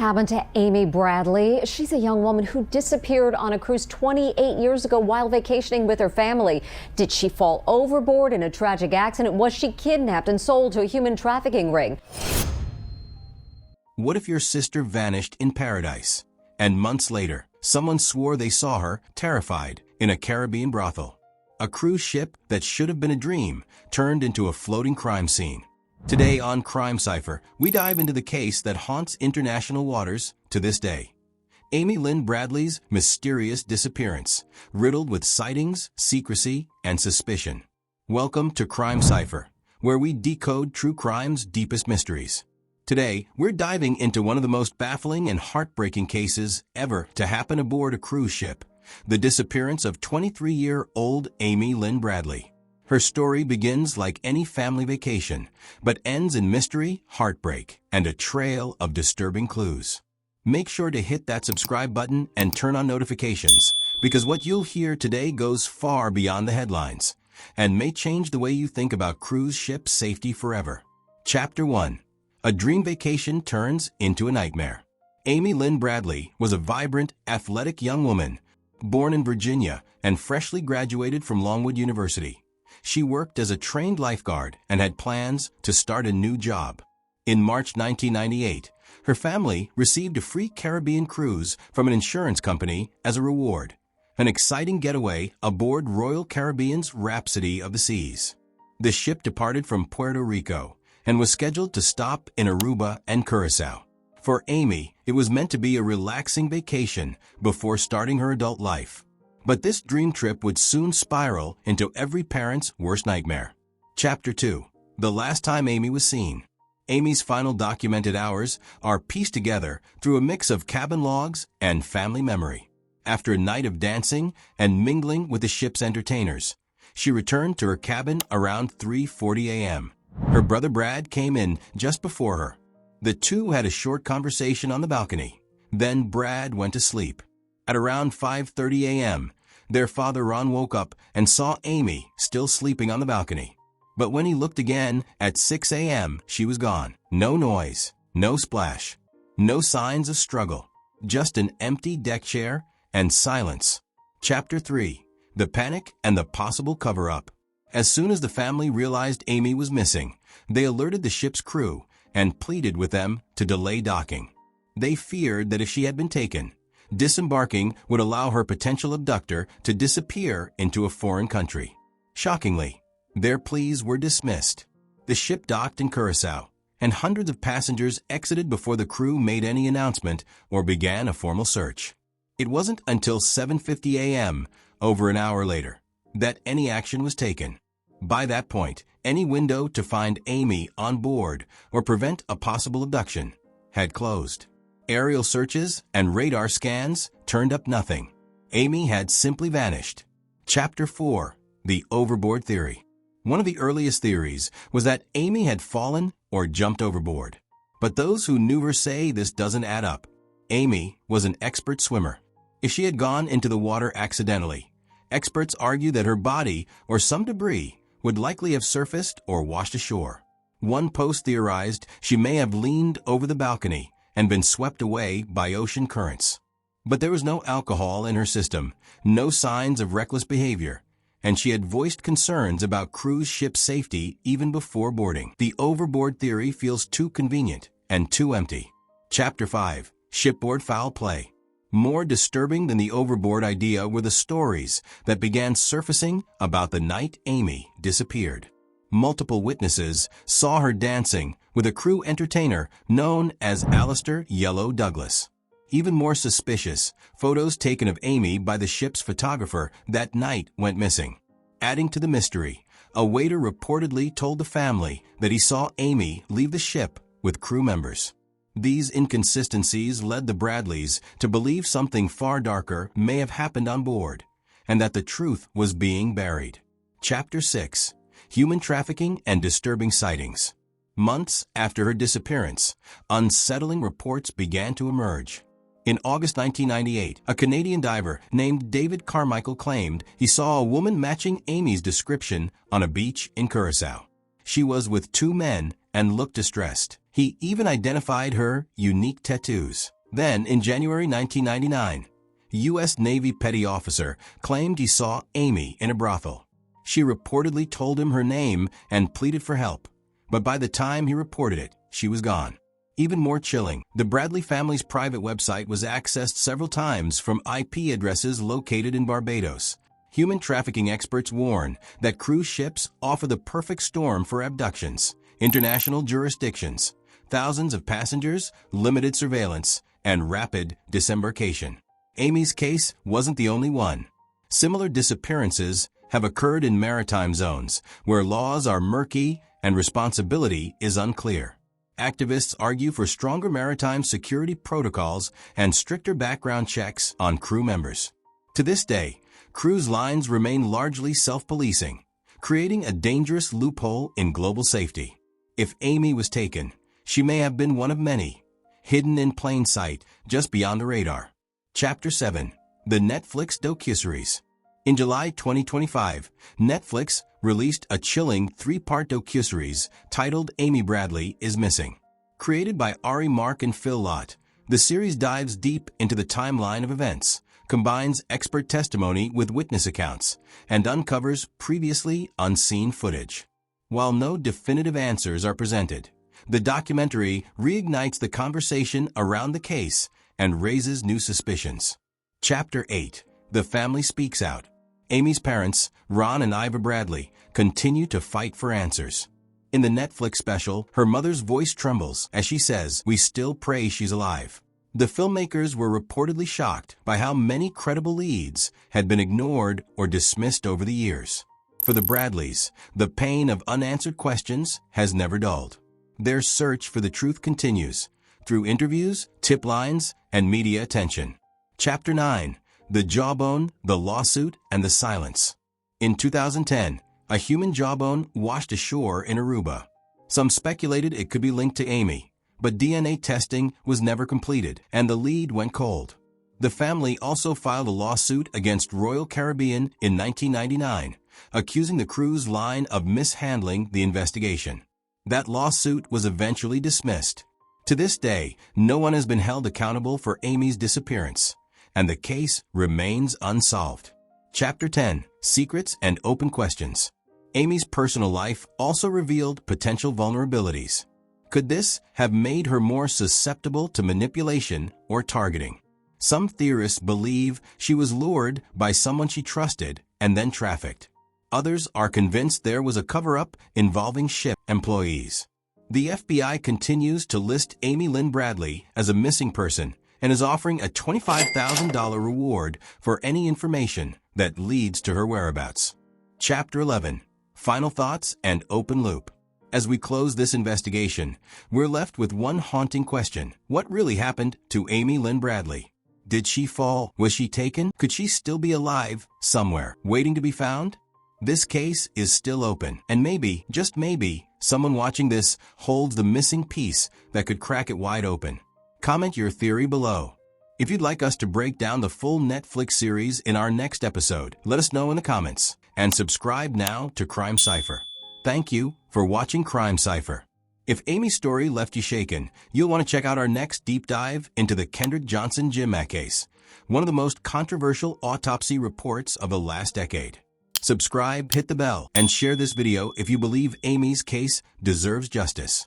happened to Amy Bradley? She's a young woman who disappeared on a cruise 28 years ago while vacationing with her family. Did she fall overboard in a tragic accident? Was she kidnapped and sold to a human trafficking ring? What if your sister vanished in paradise, and months later, someone swore they saw her, terrified, in a Caribbean brothel? A cruise ship that should have been a dream turned into a floating crime scene. Today on Crime Cipher, we dive into the case that haunts international waters to this day. Amy Lynn Bradley's mysterious disappearance, riddled with sightings, secrecy, and suspicion. Welcome to Crime Cipher, where we decode true crime's deepest mysteries. Today, we're diving into one of the most baffling and heartbreaking cases ever to happen aboard a cruise ship: the disappearance of 23-year-old Amy Lynn Bradley. Her story begins like any family vacation, but ends in mystery, heartbreak, and a trail of disturbing clues. Make sure to hit that subscribe button and turn on notifications, because what you'll hear today goes far beyond the headlines and may change the way you think about cruise ship safety forever. Chapter 1. A dream vacation turns into a nightmare. Amy Lynn Bradley was a vibrant, athletic young woman, born in Virginia and freshly graduated from Longwood University. She worked as a trained lifeguard and had plans to start a new job. In March 1998, her family received a free Caribbean cruise from an insurance company as a reward, an exciting getaway aboard Royal Caribbean's Rhapsody of the Seas. The ship departed from Puerto Rico and was scheduled to stop in Aruba and Curacao. For Amy, it was meant to be a relaxing vacation before starting her adult life. But this dream trip would soon spiral into every parent's worst nightmare. Chapter 2. The last time Amy was seen. Amy's final documented hours are pieced together through a mix of cabin logs and family memory. After a night of dancing and mingling with the ship's entertainers, she returned to her cabin around 3:40 a.m. Her brother Brad came in just before her. The two had a short conversation on the balcony. Then Brad went to sleep. At around 5:30 a.m., their father Ron woke up and saw Amy still sleeping on the balcony. But when he looked again at 6 a.m., she was gone. No noise, no splash, no signs of struggle, just an empty deck chair and silence. Chapter 3. The Panic and the Possible Cover-Up. As soon as the family realized Amy was missing, they alerted the ship's crew and pleaded with them to delay docking. They feared that if she had been taken, disembarking would allow her potential abductor to disappear into a foreign country. Shockingly, their pleas were dismissed. The ship docked in Curacao, and hundreds of passengers exited before the crew made any announcement or began a formal search. It wasn't until 7:50 a.m., over an hour later, that any action was taken. By that point, any window to find Amy on board or prevent a possible abduction had closed. Aerial searches and radar scans turned up nothing. Amy had simply vanished. Chapter 4. The Overboard Theory. One of the earliest theories was that Amy had fallen or jumped overboard. But those who knew her say this doesn't add up. Amy was an expert swimmer. If she had gone into the water accidentally, experts argue that her body or some debris would likely have surfaced or washed ashore. One post theorized she may have leaned over the balcony and been swept away by ocean currents. But there was no alcohol in her system, no signs of reckless behavior, and she had voiced concerns about cruise ship safety even before boarding. The overboard theory feels too convenient and too empty. Chapter 5. Shipboard Foul Play. More disturbing than the overboard idea were the stories that began surfacing about the night Amy disappeared. Multiple witnesses saw her dancing with a crew entertainer known as Alistair "Yellow" Douglas. Even more suspicious, photos taken of Amy by the ship's photographer that night went missing. Adding to the mystery, a waiter reportedly told the family that he saw Amy leave the ship with crew members. These inconsistencies led the Bradleys to believe something far darker may have happened on board, and that the truth was being buried. Chapter 6. Human Trafficking and Disturbing Sightings. Months after her disappearance, unsettling reports began to emerge. In August 1998, a Canadian diver named David Carmichael claimed he saw a woman matching Amy's description on a beach in Curacao. She was with two men and looked distressed. He even identified her unique tattoos. Then, in January 1999, a U.S. Navy petty officer claimed he saw Amy in a brothel. She reportedly told him her name and pleaded for help, but by the time he reported it, she was gone. Even more chilling, the Bradley family's private website was accessed several times from IP addresses located in Barbados. Human trafficking experts warn that cruise ships offer the perfect storm for abductions, international jurisdictions, thousands of passengers, limited surveillance, and rapid disembarkation. Amy's case wasn't the only one. Similar disappearances have occurred in maritime zones where laws are murky and responsibility is unclear. Activists argue for stronger maritime security protocols and stricter background checks on crew members. To this day, cruise lines remain largely self-policing, creating a dangerous loophole in global safety. If Amy was taken, she may have been one of many, hidden in plain sight just beyond the radar. Chapter 7. The Netflix Docuseries. In July 2025, Netflix released a chilling 3-part docuseries titled Amy Bradley is Missing. Created by Ari Mark and Kil.ler, the series dives deep into the timeline of events, combines expert testimony with witness accounts, and uncovers previously unseen footage. While no definitive answers are presented, the documentary reignites the conversation around the case and raises new suspicions. Chapter 8. The Family Speaks Out. Amy's parents, Ron and Iva Bradley, continue to fight for answers. In the Netflix special, her mother's voice trembles as she says, "We still pray she's alive." The filmmakers were reportedly shocked by how many credible leads had been ignored or dismissed over the years. For the Bradleys, the pain of unanswered questions has never dulled. Their search for the truth continues through interviews, tip lines, and media attention. Chapter 9. The Jawbone, the Lawsuit, and the Silence. In 2010, a human jawbone washed ashore in Aruba. Some speculated it could be linked to Amy, but DNA testing was never completed, and the lead went cold. The family also filed a lawsuit against Royal Caribbean in 1999, accusing the cruise line of mishandling the investigation. That lawsuit was eventually dismissed. To this day, no one has been held accountable for Amy's disappearance, and the case remains unsolved. Chapter 10. Secrets and Open Questions. Amy's personal life also revealed potential vulnerabilities. Could this have made her more susceptible to manipulation or targeting? Some theorists believe she was lured by someone she trusted and then trafficked. Others are convinced there was a cover-up involving ship employees. The FBI continues to list Amy Lynn Bradley as a missing person and is offering a $25,000 reward for any information that leads to her whereabouts. Chapter 11. Final Thoughts and Open Loop. As we close this investigation, we're left with one haunting question. What really happened to Amy Lynn Bradley? Did she fall? Was she taken? Could she still be alive somewhere, waiting to be found? This case is still open, and maybe, just maybe, someone watching this holds the missing piece that could crack it wide open. Comment your theory below. If you'd like us to break down the full Netflix series in our next episode, let us know in the comments, and subscribe now to Crime Cipher. Thank you for watching Crime Cipher. If Amy's story left you shaken, you'll want to check out our next deep dive into the Kendrick Johnson Jim Mack case, one of the most controversial autopsy reports of the last decade. Subscribe, hit the bell, and share this video if you believe Amy's case deserves justice.